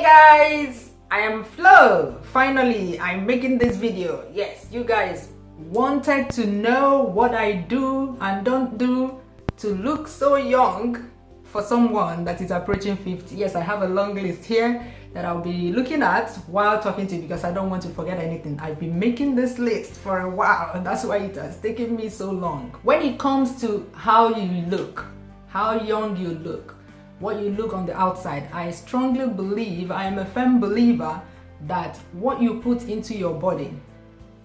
guys, I am Flo. Finally, I'm making this video. Yes, you guys wanted to know what I do and don't do to look so young for someone that is approaching 50. Yes, I have a long list here that I'll be looking at while talking to you because I don't want to forget anything. I've been making this list for a while and that's why it has taken me so long. When it comes to how you look, how young you look, what you look on the outside, I strongly believe, I am a firm believer that what you put into your body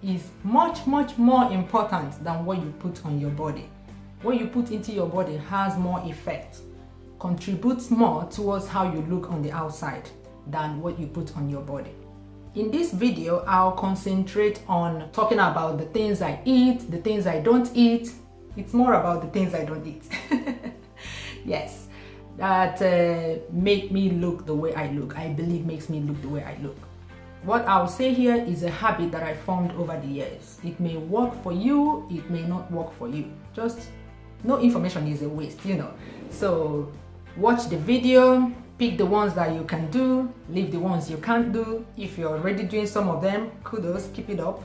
is much more important than what you put on your body. What you put into your body has more effect, contributes more towards how you look on the outside than what you put on your body. In this video, I'll concentrate on talking about the things I eat, the things I don't eat. It's more about the things I don't eat. Yes, that make me look the way I look. I believe makes me look the way I look. What I'll say here is a habit that I formed over the years. It may work for you, it may not work for you. Just no information is a waste, you know. So watch the video, pick the ones that you can do, leave the ones you can't do. If you're already doing some of them, kudos, keep it up.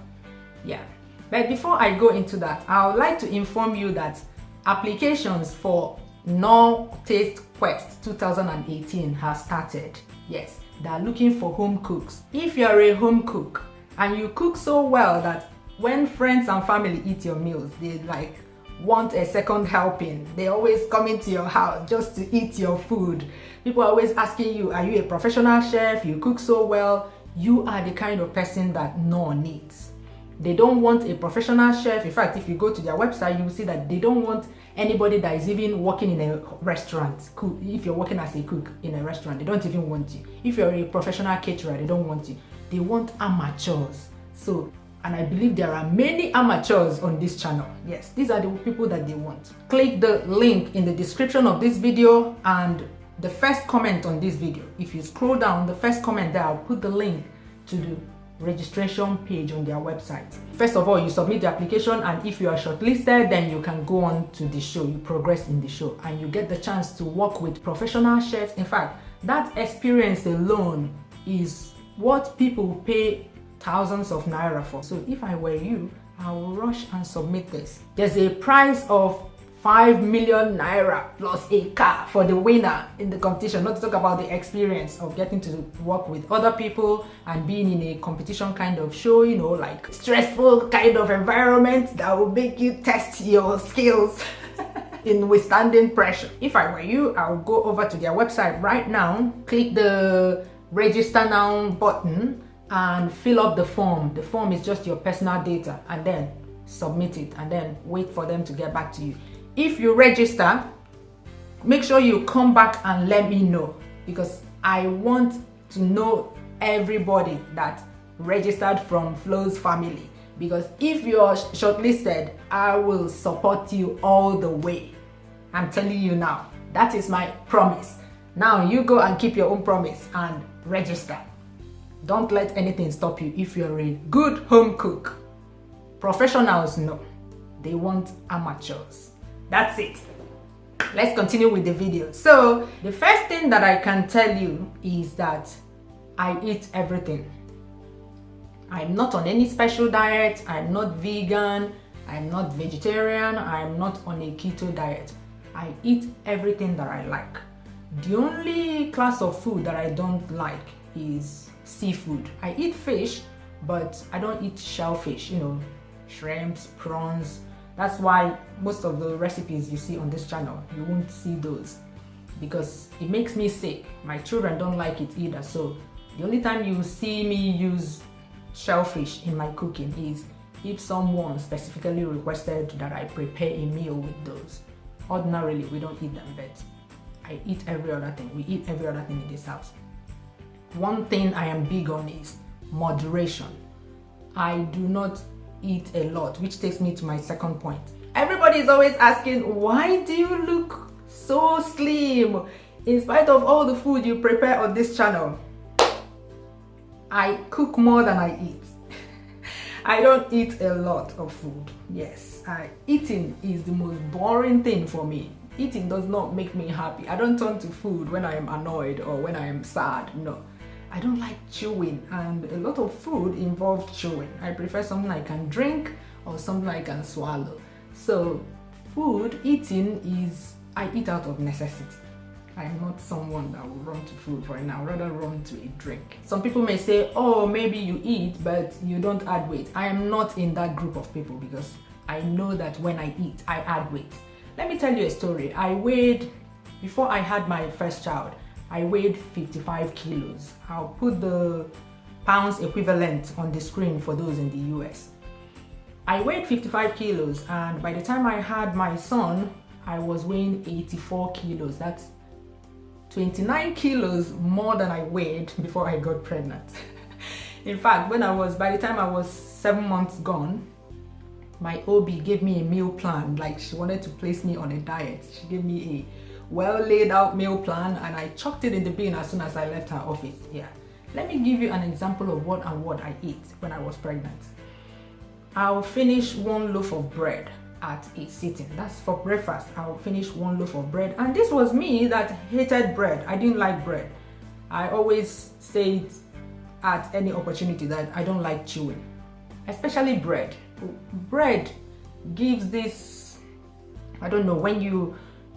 Yeah. But before I go into that, I would like to inform you that applications for Knorr Taste Quest 2018 has started. Yes, they are looking for home cooks. If you're a home cook and you cook so well that when friends and family eat your meals, they like want a second helping. They always come into your house just to eat your food. People are always asking you, are you a professional chef? You cook so well. You are the kind of person that Knorr needs. They don't want a professional chef. In fact, if you go to their website, you will see that they don't want anybody that is even working in a restaurant. If you're working as a cook in a restaurant, they don't even want you. If you're a professional caterer, they don't want you. They want amateurs. So, and I believe there are many amateurs on this channel. Yes, these are the people that they want. Click the link in the description of this video and the first comment on this video. If you scroll down, the first comment there, I'll put the link to the registration page on their website. First of all, you submit the application, and if you are shortlisted, then you can go on to the show. You progress in the show and you get the chance to work with professional chefs. In fact, that experience alone is what people pay thousands of naira for. So if I were you, I will rush and submit this. There's a prize of 5 million naira plus a car for the winner in the competition, not to talk about the experience of getting to work with other people and being in a competition kind of show, you know, like stressful kind of environment that will make you test your skills in withstanding pressure. If I were you, I'll go over to their website right now, click the register now button and fill up the form. The form is just your personal data, and then submit it and then wait for them to get back to you. If you register, make sure you come back and let me know, because I want to know everybody that registered from Flo's family. Because if you're shortlisted, I will support you all the way. I'm telling you now, that is my promise. Now you go and keep your own promise and register. Don't let anything stop you if you're a good home cook. Professionals, no. They want amateurs. That's it. Let's continue with the video. So the first thing that I can tell you is that I eat everything. I'm not on any special diet. I'm not vegan. I'm not vegetarian. I'm not on a keto diet. I eat everything that I like. The only class of food that I don't like is seafood. I eat fish, but I don't eat shellfish, you know, shrimps, prawns. That's why most of the recipes you see on this channel, you won't see those because it makes me sick. My children don't like it either. So the only time you see me use shellfish in my cooking is if someone specifically requested that I prepare a meal with those. Ordinarily, we don't eat them, but I eat every other thing. We eat every other thing in this house. One thing I am big on is moderation. I do not eat a lot, which takes me to my second point. Everybody is always asking, why do you look so slim in spite of all the food you prepare on this channel? I cook more than I eat. I don't eat a lot of food. Yes, eating is the most boring thing for me. Eating does not make me happy. I don't turn to food when I am annoyed or when I am sad. No, I don't like chewing, and a lot of food involves chewing. I prefer something I can drink or something I can swallow. So eating is, I eat out of necessity. I'm not someone that will run to food right now, rather run to a drink. Some people may say, oh, maybe you eat but you don't add weight. I am not in that group of people, because I know that when I eat, I add weight. Let me tell you a story. Before I had my first child, I weighed 55 kilos. I'll put the pounds equivalent on the screen for those in the US. I weighed 55 kilos, and by the time I had my son, I was weighing 84 kilos. That's 29 kilos more than I weighed before I got pregnant. In fact, by the time I was 7 months gone, my OB gave me a meal plan. Like, she wanted to place me on a diet. She gave me a well laid out meal plan, and I chucked it in the bin as soon as I left her office. Yeah. Let me give you an example of what I ate when I was pregnant. I'll finish one loaf of bread at a sitting. That's for breakfast. I'll finish one loaf of bread. And this was me that hated bread. I didn't like bread. I always say it at any opportunity that I don't like chewing, especially bread. Bread gives this, I don't know, when you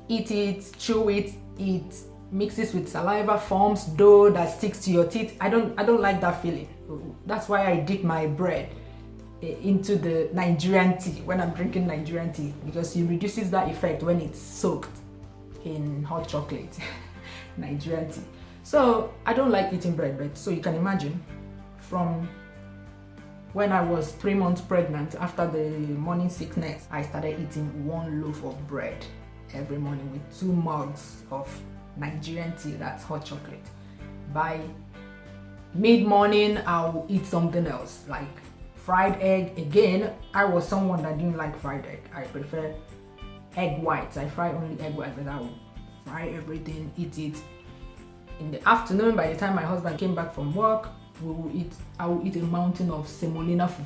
eat it, chew it, it mixes with saliva, forms dough that sticks to your teeth. I don't like that feeling. That's why I dip my bread into the Nigerian tea when I'm drinking Nigerian tea, because it reduces that effect when it's soaked in hot chocolate. Nigerian tea. So I don't like eating bread, but so you can imagine, from when I was 3 months pregnant, after the morning sickness, I started eating one loaf of bread every morning with 2 mugs of Nigerian tea, that's hot chocolate. By mid-morning, I'll eat something else, like fried egg. Again, I was someone that didn't like fried egg. I prefer egg whites. I fry only egg whites, but I will fry everything, eat it. In the afternoon, by the time my husband came back from work, I will eat a mountain of semolina fufu.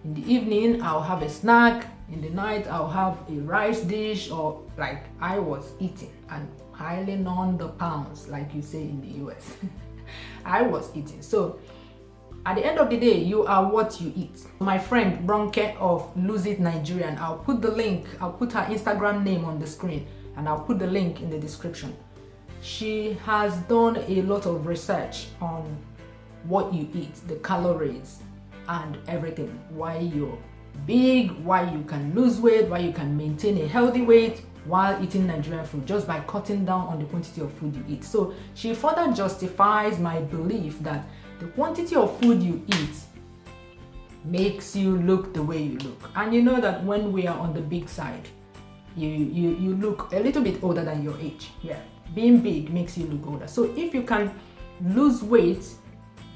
In the evening, I'll have a snack. In the night, I'll have a rice dish, or like I was eating and piling on the pounds, like you say in the US. I was eating. So at the end of the day, you are what you eat. My friend Bronke of Lose It Nigerian, I'll put the link, I'll put her Instagram name on the screen, and I'll put the link in the description. She has done a lot of research on what you eat, the calories and everything, why you're big, why you can lose weight, why you can maintain a healthy weight while eating Nigerian food, just by cutting down on the quantity of food you eat. So she further justifies my belief that the quantity of food you eat makes you look the way you look. And you know that when we are on the big side, you look a little bit older than your age. Yeah, being big makes you look older. So if you can lose weight,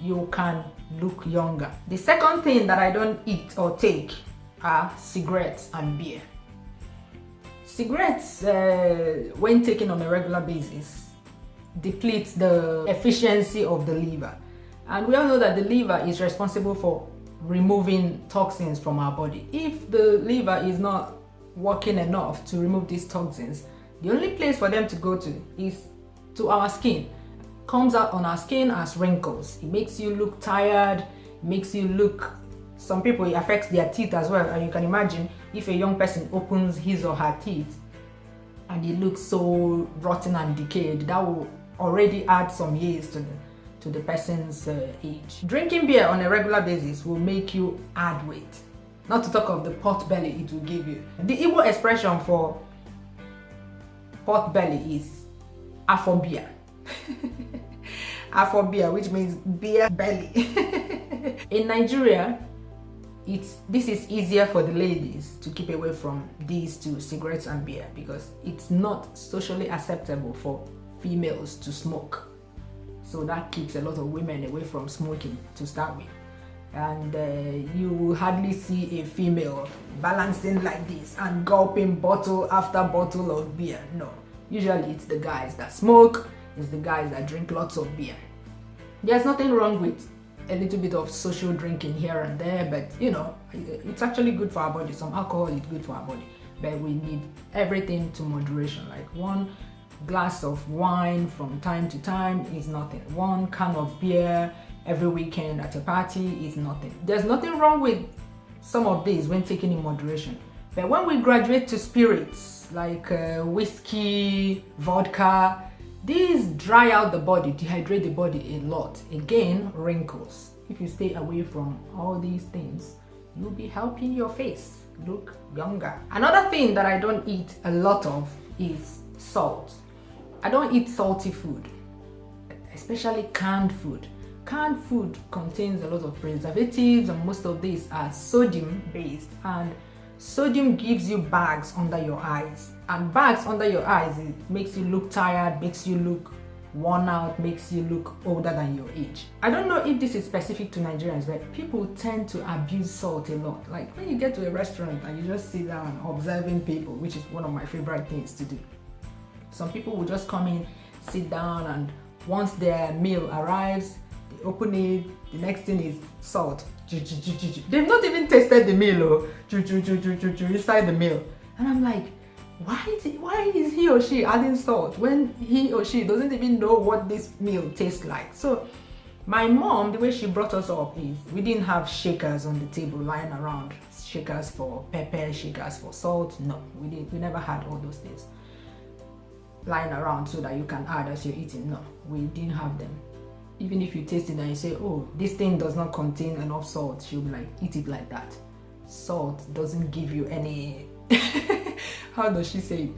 you can look younger. The second thing that I don't eat or take are cigarettes and beer. Cigarettes, when taken on a regular basis, depletes the efficiency of the liver. And we all know that the liver is responsible for removing toxins from our body. If the liver is not working enough to remove these toxins, the only place for them to go to is to our skin. Comes out on our skin as wrinkles. It makes you look tired, it makes you look, some people, it affects their teeth as well. And you can imagine if a young person opens his or her teeth and it looks so rotten and decayed, that will already add some years to the person's age. Drinking beer on a regular basis will make you add weight. Not to talk of the pot belly it will give you. The Igbo expression for pot belly is afobia. Afobia, which means beer belly. In Nigeria, this is easier for the ladies to keep away from these two, cigarettes and beer, because it's not socially acceptable for females to smoke. So that keeps a lot of women away from smoking to start with. And you will hardly see a female balancing like this and gulping bottle after bottle of beer. No, usually it's the guys that smoke, it's the guys that drink lots of beer. There's nothing wrong with a little bit of social drinking here and there, but you know, it's actually good for our body. Some alcohol is good for our body, but we need everything to moderation. Like one glass of wine from time to time is nothing. One can of beer every weekend at a party is nothing. There's nothing wrong with some of these when taken in moderation. But when we graduate to spirits like whiskey, vodka, these dry out the body, dehydrate the body a lot. Again, wrinkles. If you stay away from all these things, you'll be helping your face look younger. Another thing that I don't eat a lot of is salt. I don't eat salty food, especially canned food. Canned food contains a lot of preservatives, and most of these are sodium based, and sodium gives you bags under your eyes, and bags under your eyes, it makes you look tired, makes you look worn out, makes you look older than your age. I don't know if this is specific to Nigerians, but people tend to abuse salt a lot. Like when you get to a restaurant and you just sit down observing people, which is one of my favorite things to do. Some people will just come in, sit down, and once their meal arrives, they open it, the next thing is salt. They've not even tasted the meal inside the meal. And I'm like, why is he or she adding salt when he or she doesn't even know what this meal tastes like? So my mom, the way she brought us up is we didn't have shakers on the table lying around. Shakers for pepper, shakers for salt. No, we never had all those things lying around so that you can add as you're eating. No, we didn't have them. Even if you taste it and you say, oh, this thing does not contain enough salt, she'll be like, eat it like that. Salt doesn't give you any how does she say it?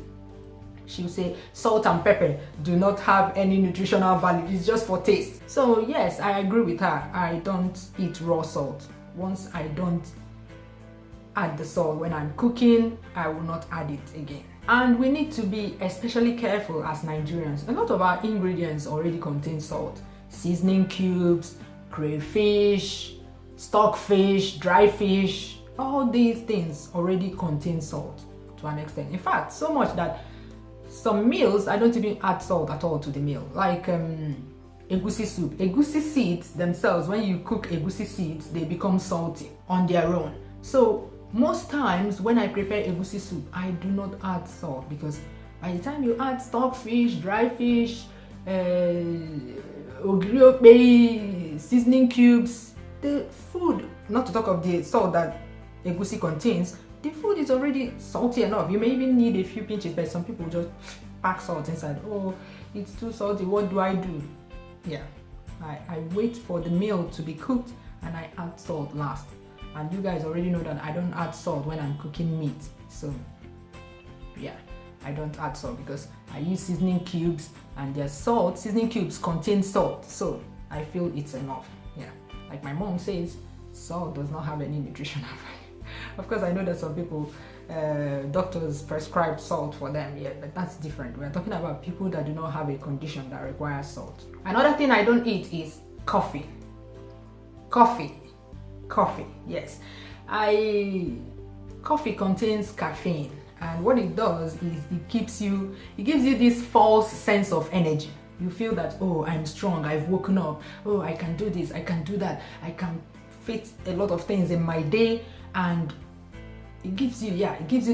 She'll say salt and pepper do not have any nutritional value, it's just for taste. So yes, I agree with her. I don't eat raw salt. Once I don't add the salt when I'm cooking, I will not add it again. And we need to be especially careful as Nigerians. A lot of our ingredients already contain salt. Seasoning cubes, crayfish, stockfish, dry fish, all these things already contain salt to an extent. In fact, so much that some meals I don't even add salt at all to the meal. Like egusi soup. Egusi seeds themselves, when you cook egusi seeds, they become salty on their own. So most times when I prepare egusi soup, I do not add salt, because by the time you add stockfish, dry fish, ogiri, seasoning cubes, the food, not to talk of the salt that egusi contains, the food is already salty enough. You may even need a few pinches, but some people just pack salt inside. Oh, it's too salty, what do I do? Yeah, I wait for the meal to be cooked and I add salt last. And you guys already know that I don't add salt when I'm cooking meat. So yeah, I don't add salt because I use seasoning cubes, and there's salt. Seasoning cubes contain salt, so I feel it's enough. Yeah, like my mom says, salt does not have any nutritional value. Of course, I know that some people, doctors prescribe salt for them, yeah, but that's different. We're talking about people that do not have a condition that requires salt. Another thing I don't eat is coffee. Coffee, yes. Coffee contains caffeine, and what it does is it gives you this false sense of energy. You feel that, oh, I'm strong, I've woken up, oh, I can do this, I can do that, I can fit a lot of things in my day, and it gives you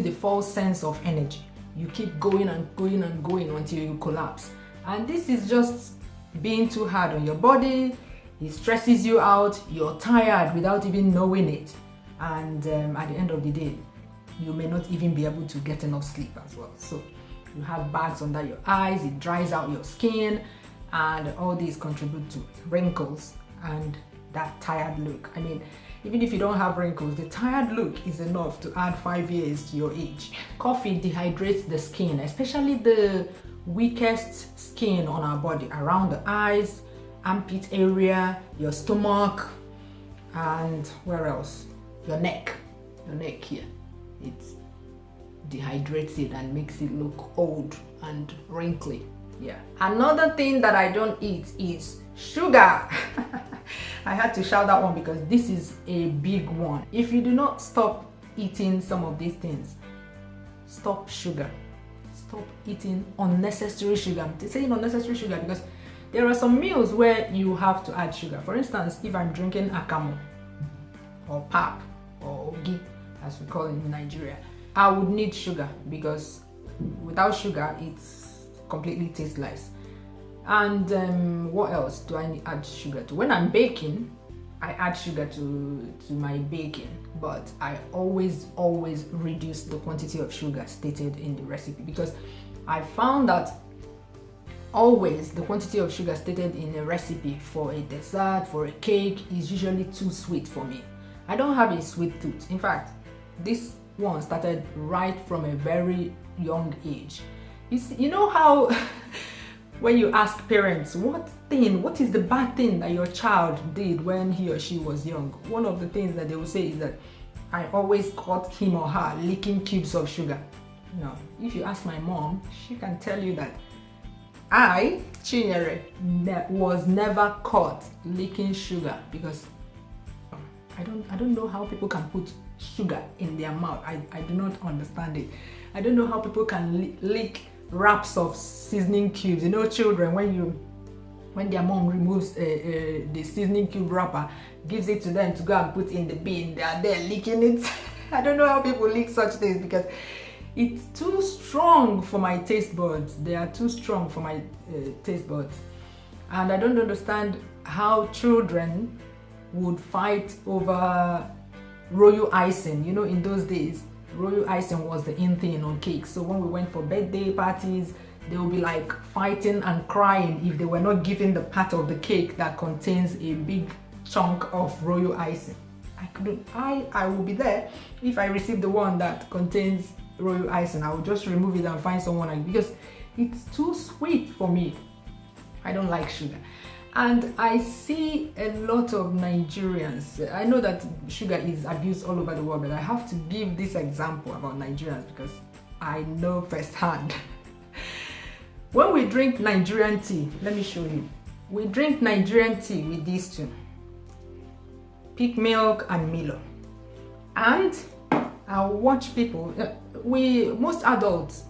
the false sense of energy. You keep going and going and going until you collapse. And this is just being too hard on your body. It stresses you out, you're tired without even knowing it. And at the end of the day, you may not even be able to get enough sleep as well. So you have bags under your eyes, it dries out your skin, and all these contribute to wrinkles and that tired look. I mean, even if you don't have wrinkles, the tired look is enough to add 5 years to your age. Coffee dehydrates the skin, especially the weakest skin on our body, around the eyes, armpit area, your stomach, and where else? Your neck here. It dehydrates it and makes it look old and wrinkly. Yeah. Another thing that I don't eat is sugar. I had to shout that one because this is a big one. If you do not stop eating some of these things, stop sugar. Stop eating unnecessary sugar. I'm saying unnecessary sugar because there are some meals where you have to add sugar. For instance, if I'm drinking akamu or pap or ogi, as we call it in Nigeria, I would need sugar because without sugar, it's completely tasteless. And what else do I add sugar to? When I'm baking, I add sugar to my baking, but I always reduce the quantity of sugar stated in the recipe, because I found that always the quantity of sugar stated in a recipe for a dessert, for a cake, is usually too sweet for me. I don't have a sweet tooth. In fact, this one started right from a very young age. You know how when you ask parents, what is the bad thing that your child did when he or she was young? One of the things that they will say is that I always caught him or her licking cubes of sugar. Now, if you ask my mom, she can tell you that I, Chinyere, was never caught licking sugar, because I don't know how people can put sugar in their mouth. I do not understand it. I don't know how people can lick wraps of seasoning cubes. You know, children, when their mom removes the seasoning cube wrapper, gives it to them to go and put in the bin, they are there licking it. I don't know how people lick such things, because it's too strong for my taste buds. They are too strong for my taste buds. And I don't understand how children would fight over royal icing. You know, in those days, royal icing was the in thing on cakes. So when we went for birthday parties, they would be like fighting and crying if they were not given the part of the cake that contains a big chunk of royal icing. I will be there if I receive the one that contains royal icing. I will just remove it and find someone, because it's too sweet for me. I don't like sugar. And I see a lot of Nigerians. I know that sugar is abused all over the world, but I have to give this example about Nigerians because I know firsthand. When we drink Nigerian tea, let me show you. We drink Nigerian tea with these two, peak milk and Milo. And I watch people, most adults,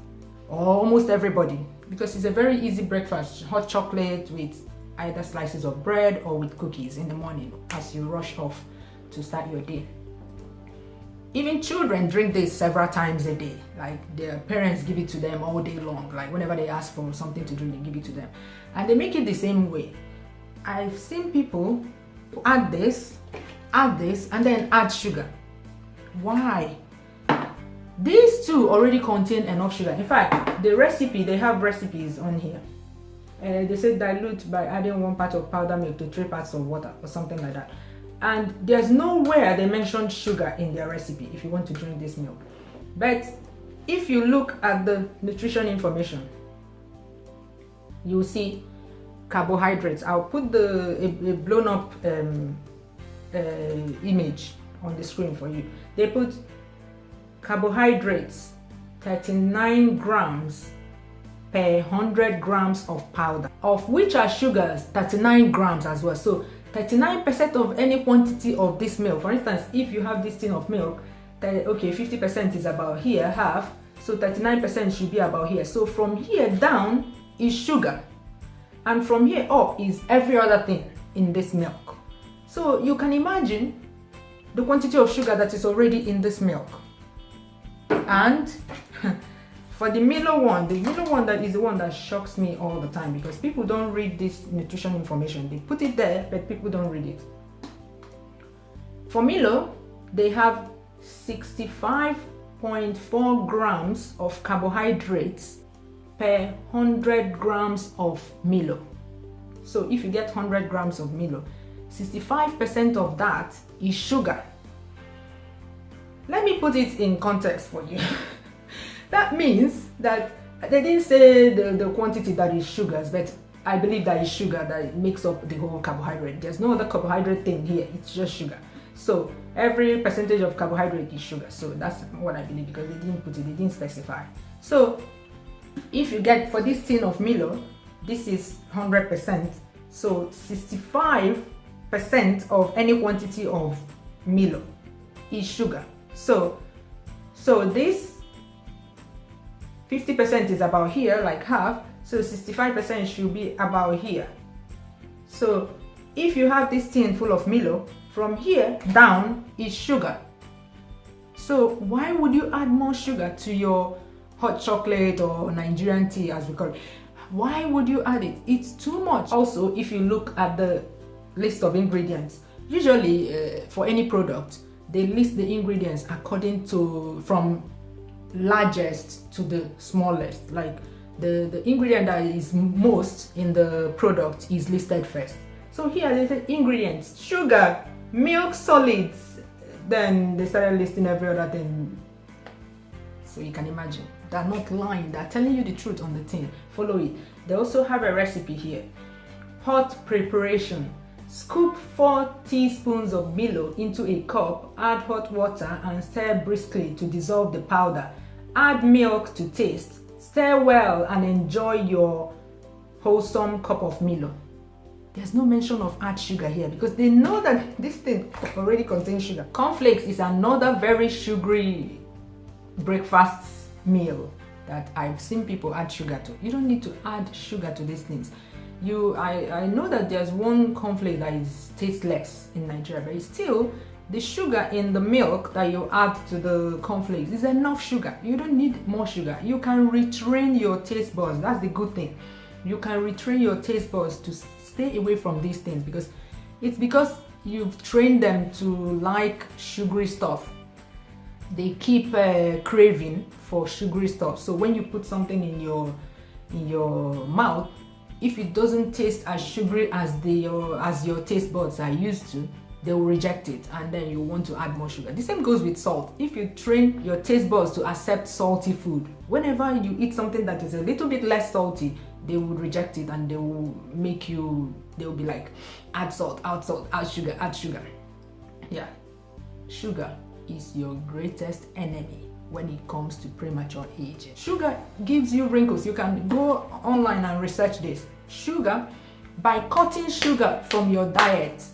or almost everybody, because it's a very easy breakfast, hot chocolate with either slices of bread or with cookies in the morning as you rush off to start your day. Even children drink this several times a day. Like, their parents give it to them all day long. Like, whenever they ask for something to drink, they give it to them. And they make it the same way. I've seen people add this, and then add sugar. Why? These two already contain enough sugar. In fact, the recipe, they have recipes on here. They say dilute by adding 1 part of powdered milk to 3 parts of water or something like that. And there's nowhere they mentioned sugar in their recipe if you want to drink this milk. But if you look at the nutrition information, you'll see carbohydrates. I'll put a blown up image on the screen for you. They put carbohydrates 39 grams per 100 grams of powder, of which are sugars 39 grams as well. So 39% of any quantity of this milk. For instance, if you have this tin of milk, okay, 50% is about here, half, so 39% should be about here. So from here down is sugar, and from here up is every other thing in this milk. So you can imagine the quantity of sugar that is already in this milk. And for the Milo one, that is the one that shocks me all the time, because people don't read this nutrition information. They put it there, but people don't read it. For Milo, they have 65.4 grams of carbohydrates per 100 grams of Milo. So if you get 100 grams of Milo, 65% of that is sugar. Let me put it in context for you. That means that they didn't say the quantity that is sugars, but I believe that is sugar that makes up the whole carbohydrate. There's no other carbohydrate thing here, it's just sugar. So every percentage of carbohydrate is sugar. So that's what I believe, because they didn't specify. So if you get, for this tin of Milo, this is 100%. So 65% of any quantity of Milo is sugar. So this 50% is about here, like half, so 65% should be about here. So if you have this tin full of Milo, from here down is sugar. So why would you add more sugar to your hot chocolate or Nigerian tea, as we call it? Why would you add it? It's too much. Also, if you look at the list of ingredients, usually for any product, they list the ingredients according to from largest to the smallest. Like the ingredient that is most in the product is listed first. So here they say ingredients: sugar, milk solids. Then they started listing every other thing. So you can imagine, they're not lying, they're telling you the truth on the tin. Follow it. They also have a recipe here. Hot preparation: scoop 4 teaspoons of Milo into a cup, add hot water and stir briskly to dissolve the powder. Add milk to taste. Stir well and enjoy your wholesome cup of Milo. There's no mention of add sugar here because they know that this thing already contains sugar. Cornflakes is another very sugary breakfast meal that I've seen people add sugar to. You don't need to add sugar to these things. I know that there's one cornflake that is tasteless in Nigeria, but it's still the sugar in the milk that you add to the cornflakes is enough sugar. You don't need more sugar. You can retrain your taste buds. That's the good thing. You can retrain your taste buds to stay away from these things because you've trained them to like sugary stuff. They keep craving for sugary stuff. So when you put something in your mouth, if it doesn't taste as sugary as your taste buds are used to, they will reject it and then you want to add more sugar. The same goes with salt. If you train your taste buds to accept salty food, whenever you eat something that is a little bit less salty, they would reject it and they will be like, add salt, add sugar, add sugar. Yeah, sugar is your greatest enemy when it comes to premature aging. Sugar gives you wrinkles. You can go online and research this. Sugar, by cutting sugar from your diet,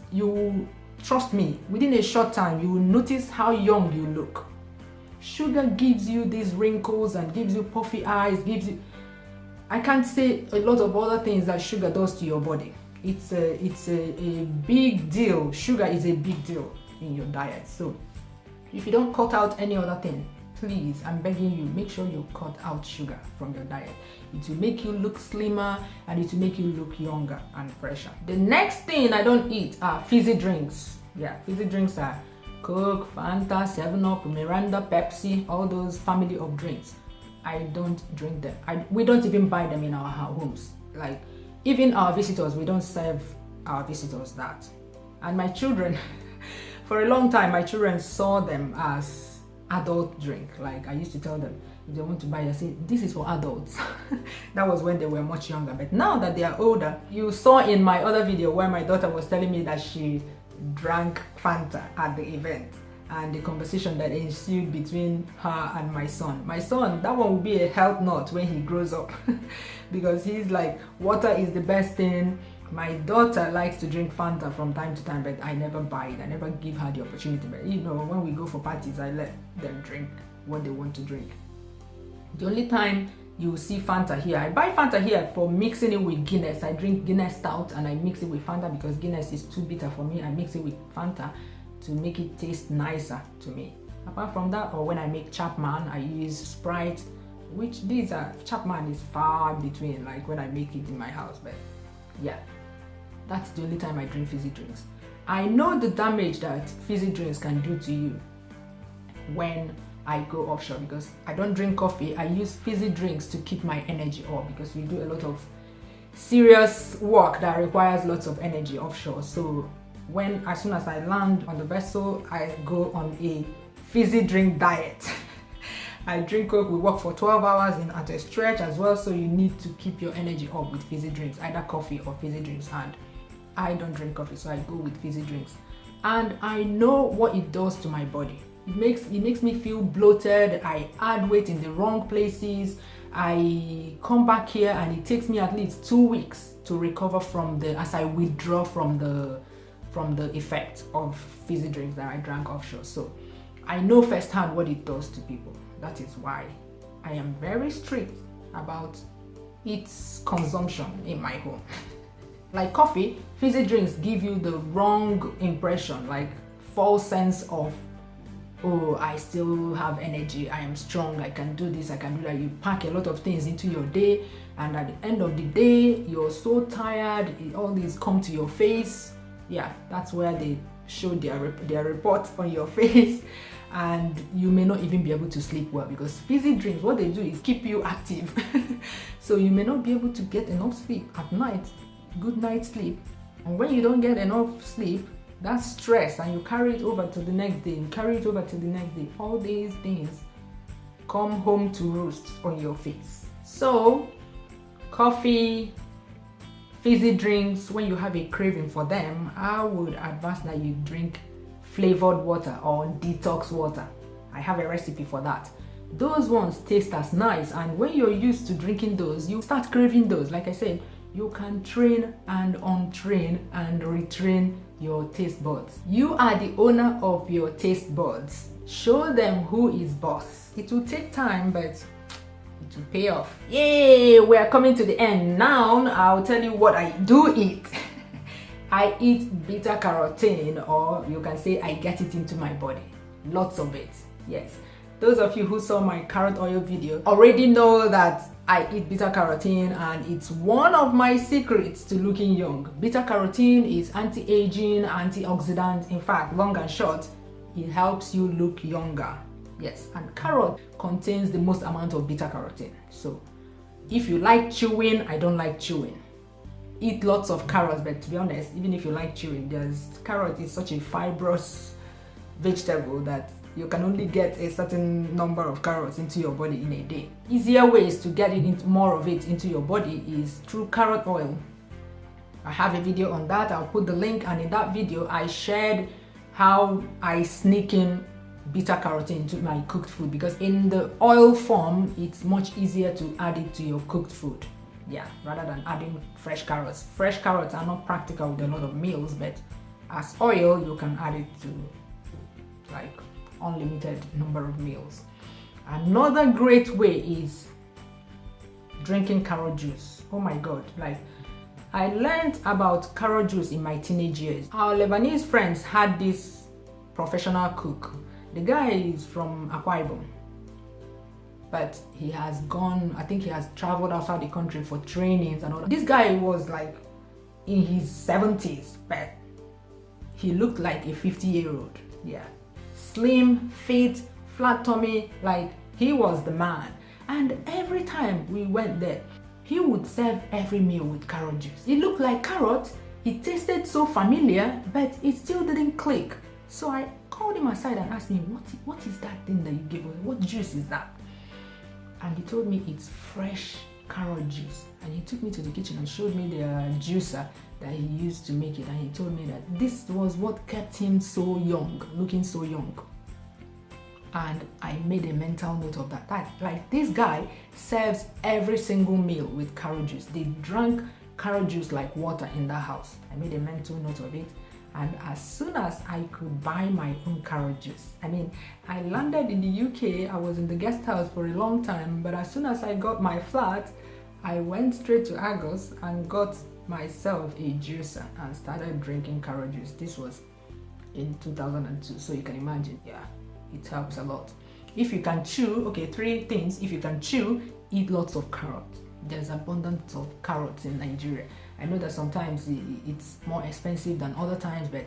trust me, within a short time, you will notice how young you look. Sugar gives you these wrinkles and gives you puffy eyes, I can't say a lot of other things that sugar does to your body. It's a big deal. Sugar is a big deal in your diet. So if you don't cut out any other thing, please, I'm begging you, make sure you cut out sugar from your diet. It will make you look slimmer and it will make you look younger and fresher. The next thing I don't eat are fizzy drinks. Yeah, fizzy drinks are Coke, Fanta, 7-Up, Miranda, Pepsi, all those family of drinks. I don't drink them. We don't even buy them in our homes. Like, even our visitors, we don't serve our visitors that. And my children, for a long time, my children saw them as adult drink. Like, I used to tell them, if they want to buy it, I say, this is for adults. That was when they were much younger. But now that they are older, you saw in my other video where my daughter was telling me that she drank Fanta at the event. And the conversation that ensued between her and my son. My son, that one will be a health nut when he grows up because he's like, water is the best thing. My daughter likes to drink Fanta from time to time, but I never buy it. I never give her the opportunity. But you know, when we go for parties, I let them drink what they want to drink. The only time you will see Fanta here, I buy Fanta here for mixing it with Guinness. I drink Guinness stout and I mix it with Fanta because Guinness is too bitter for me. I mix it with Fanta to make it taste nicer to me. Apart from that, or when I make Chapman, I use Sprite, which Chapman is far between, like when I make it in my house. But yeah, that's the only time I drink fizzy drinks. I know the damage that fizzy drinks can do to you when I go offshore because I don't drink coffee. I use fizzy drinks to keep my energy up because we do a lot of serious work that requires lots of energy offshore. So as soon as I land on the vessel, I go on a fizzy drink diet. I drink Coke, we work for 12 hours at a stretch as well, so you need to keep your energy up with fizzy drinks, either coffee or fizzy drinks, and I don't drink coffee, so I go with fizzy drinks. And I know what it does to my body. It makes me feel bloated, I add weight in the wrong places, I come back here and it takes me at least 2 weeks to recover as I withdraw from the effect of fizzy drinks that I drank offshore. So I know firsthand what it does to people. That is why I am very strict about its consumption in my home. Like coffee, fizzy drinks give you the wrong impression, like false sense of oh, I still have energy, I am strong, I can do this, I can do that. You pack a lot of things into your day, and at the end of the day, you're so tired, all these come to your face. Yeah, that's where they show their report on your face, and you may not even be able to sleep well, because fizzy drinks, what they do is keep you active. So you may not be able to get enough sleep at night, good night's sleep. And when you don't get enough sleep, that's stress, and you carry it over to the next day, you carry it over to the next day. All these things come home to roost on your face. So coffee, fizzy drinks, when you have a craving for them, I would advise that you drink flavored water or detox water. I have a recipe for that. Those ones taste as nice, and when you're used to drinking those, you start craving those. Like I said, you can train and untrain and retrain your taste buds. You are the owner of your taste buds. Show them who is boss. It will take time, but it will pay off. Yay! We are coming to the end. Now I'll tell you what I do eat. I eat beta carotene, or you can say I get it into my body. Lots of it. Yes. Those of you who saw my carrot oil video already know that I eat beta carotene, and it's one of my secrets to looking young. Beta carotene is anti-aging, antioxidant. In fact, long and short, it helps you look younger. Yes, and carrot contains the most amount of beta carotene. So if you like chewing, I don't like chewing. Eat lots of carrots, but to be honest, even if you like chewing, carrot is such a fibrous vegetable that you can only get a certain number of carrots into your body in a day. Easier ways to get more of it into your body is through carrot oil. I have a video on that. I'll put the link, and in that video I shared how I sneak in beta carotene into my cooked food, because in the oil form it's much easier to add it to your cooked food. Yeah, rather than adding fresh carrots. Fresh carrots are not practical with a lot of meals, but as oil you can add it to like unlimited number of meals. Another great way is drinking carrot juice. Oh my god, like I learned about carrot juice in my teenage years. Our Lebanese friends had this professional cook. The guy is from Akwa Ibom, but he has gone, I think he has traveled outside the country for trainings and all that. This guy was like in his 70s, but he looked like a 50-year-old. Yeah, slim, fit, flat tummy, like he was the man. And every time we went there, he would serve every meal with carrot juice. It looked like carrot, it tasted so familiar, but it still didn't click. So I called him aside and asked me, what is that thing that you give us? What juice is that? And he told me it's fresh carrot juice. And he took me to the kitchen and showed me the juicer that he used to make it. And he told me that this was what kept him so young, looking so young. And I made a mental note of that. Like this guy serves every single meal with carrot juice. They drank carrot juice like water in the house. I made a mental note of it. And as soon as I could buy my own carrot juice, I mean, I landed in the UK, I was in the guest house for a long time, but as soon as I got my flat, I went straight to Argos and got myself a juicer and started drinking carrot juice. This was in 2002, so you can imagine, yeah, it helps a lot. If you can chew, okay, 3 things. If you can chew, eat lots of carrots. There's abundance of carrots in Nigeria. I know that sometimes it's more expensive than other times, but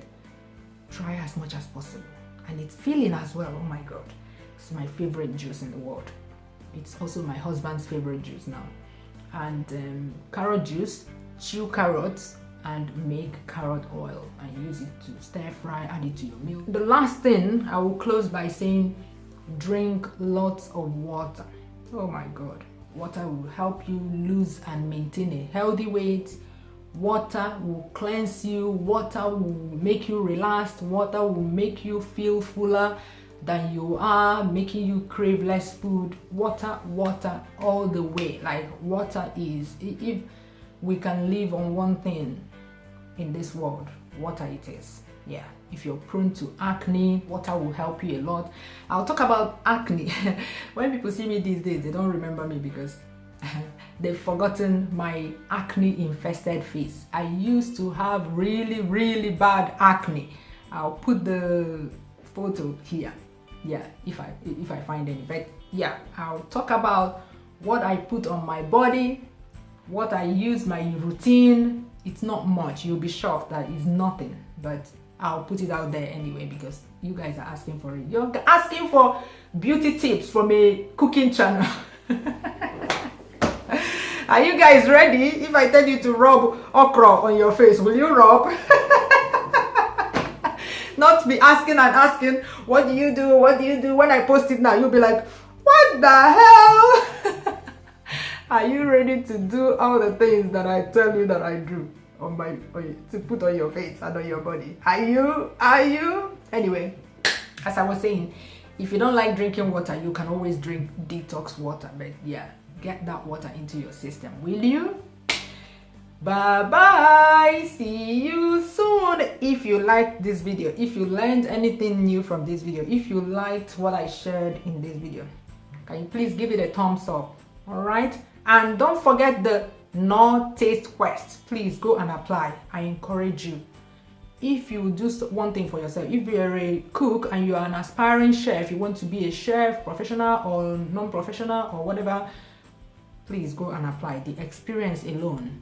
try as much as possible. And it's filling as well. Oh my god, it's my favorite juice in the world. It's also my husband's favorite juice now. And carrot juice, chew carrots and make carrot oil and use it to stir fry, add it to your meal. The last thing I will close by saying, drink lots of water. Oh my god, water will help you lose and maintain a healthy weight. Water will cleanse you, water will make you relaxed, water will make you feel fuller than you are, making you crave less food. Water all the way. Like water is, if we can live on one thing in this world, water it is. Yeah, if you're prone to acne, water will help you a lot. I'll talk about acne. When people see me these days, they don't remember me because they've forgotten my acne infested face. I used to have really bad acne. I'll put the photo here. Yeah, if I find any. But yeah, I'll talk about what I put on my body, what I use, my routine. It's not much. You'll be shocked that it's nothing, but I'll put it out there anyway because you guys are asking for it. You're asking for beauty tips from a cooking channel. Are you guys ready? If I tell you to rub okra on your face, will you rub? Not be asking and asking, what do you do? What do you do? When I post it now, you'll be like, what the hell? Are you ready to do all the things that I tell you that I do to put on your face and on your body? Are you? Anyway, as I was saying, if you don't like drinking water, you can always drink detox water. But yeah, get that water into your system, will you? Bye bye, see you soon. If you liked this video, if you learned anything new from this video, if you liked what I shared in this video, can you please give it a thumbs up? All right, and don't forget the Knorr taste quest. Please go and apply. I encourage you. If you do one thing for yourself, if you're a cook and you are an aspiring chef, you want to be a chef, professional or non-professional or whatever, please go and apply. The experience alone,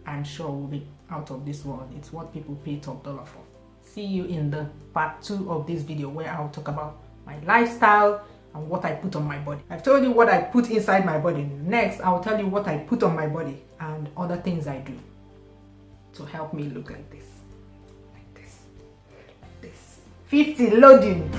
I'm sure, will be out of this world. It's what people pay top dollar for. See you in the part 2 of this video where I'll talk about my lifestyle and what I put on my body. I've told you what I put inside my body. Next, I'll tell you what I put on my body and other things I do to help me look like this. Like this. Like this. 50 loading.